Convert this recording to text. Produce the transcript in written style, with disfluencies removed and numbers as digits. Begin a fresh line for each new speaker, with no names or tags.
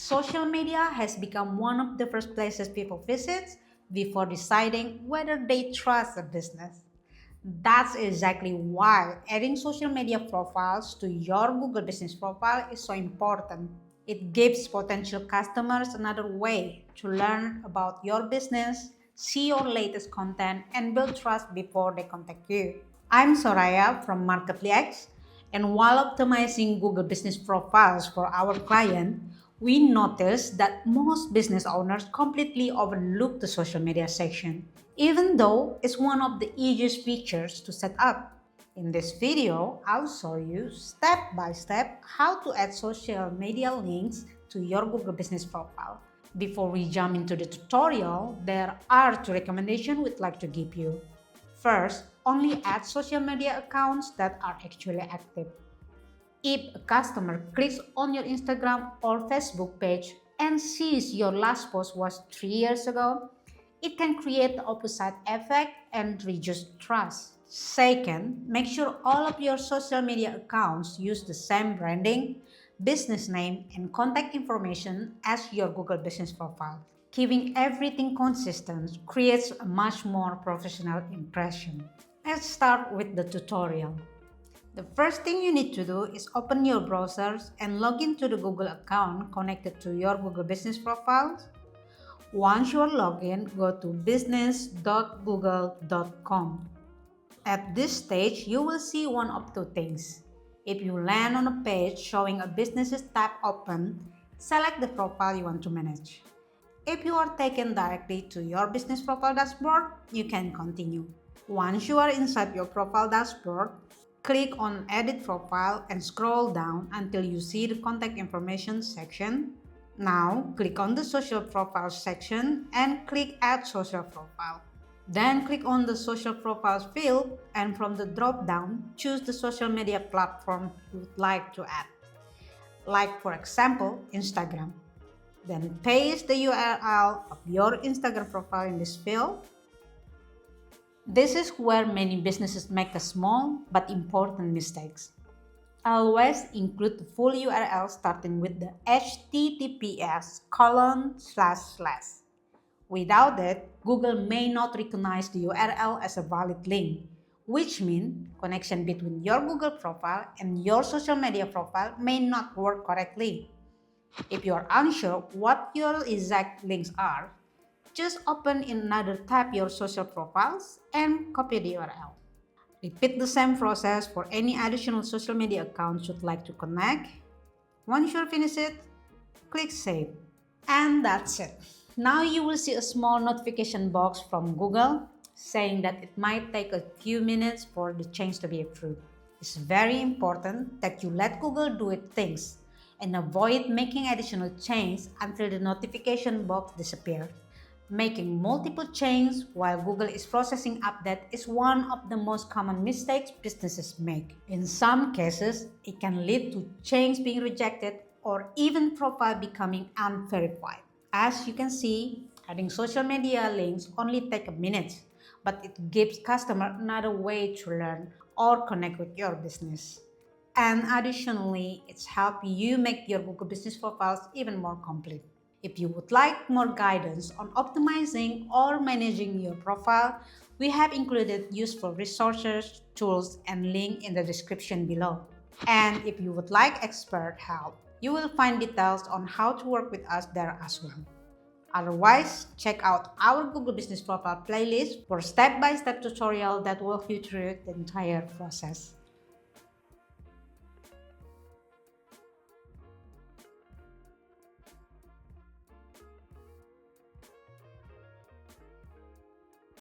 Social media has become one of the first places people visit before deciding whether they trust a business. That's exactly why adding social media profiles to your Google Business profile is so important. It gives potential customers another way to learn about your business, see your latest content, and build trust before they contact you. I'm Soraya from MarketlyX, and while optimizing Google Business profiles for our client, we noticed that most business owners completely overlook the social media section, even though it's one of the easiest features to set up. In this video, I'll show you step by step how to add social media links to your Google Business profile. Before we jump into the tutorial, there are two recommendations we'd like to give you. First, only add social media accounts that are actually active. If a customer clicks on your Instagram or Facebook page and sees your last post was 3 years ago, it can create the opposite effect and reduce trust. Second, make sure all of your social media accounts use the same branding, business name, and contact information as your Google Business profile. Keeping everything consistent creates a much more professional impression. Let's start with the tutorial. The first thing you need to do is open your browsers and log into the Google account connected to your Google Business profile. Once you are logged in, go to business.google.com. At this stage, you will see one of two things. If you land on a page showing a business tab open, select the profile you want to manage. If you are taken directly to your business profile dashboard, you can continue. Once you are inside your profile dashboard, click on Edit Profile and scroll down until you see the Contact Information section. Now, click on the Social Profile section and click Add Social Profile. Then click on the Social Profiles field and from the drop-down, choose the social media platform you would like to add. Like for example, Instagram. Then paste the URL of your Instagram profile in this field. This is where many businesses make a small but important mistakes. Always include the full URL starting with the https://. Without it, Google may not recognize the URL as a valid link, which means connection between your Google profile and your social media profile may not work correctly. If you are unsure what your exact links are, just open in another tab your social profiles and copy the URL. Repeat the same process for any additional social media accounts you'd like to connect. Once you're finished it, click Save. And that's it. Now you will see a small notification box from Google saying that it might take a few minutes for the change to be approved. It's very important that you let Google do its things and avoid making additional changes until the notification box disappears. Making multiple changes while Google is processing update is one of the most common mistakes businesses make. In some cases, it can lead to change being rejected or even profile becoming unverified. As you can see, adding social media links only take a minute, but it gives customers another way to learn or connect with your business. And additionally, it's helping you make your Google Business profiles even more complete. If you would like more guidance on optimizing or managing your profile, we have included useful resources, tools, and links in the description below. And if you would like expert help, you will find details on how to work with us there as well. Otherwise, check out our Google Business Profile playlist for step-by-step tutorial that will walk you through the entire process.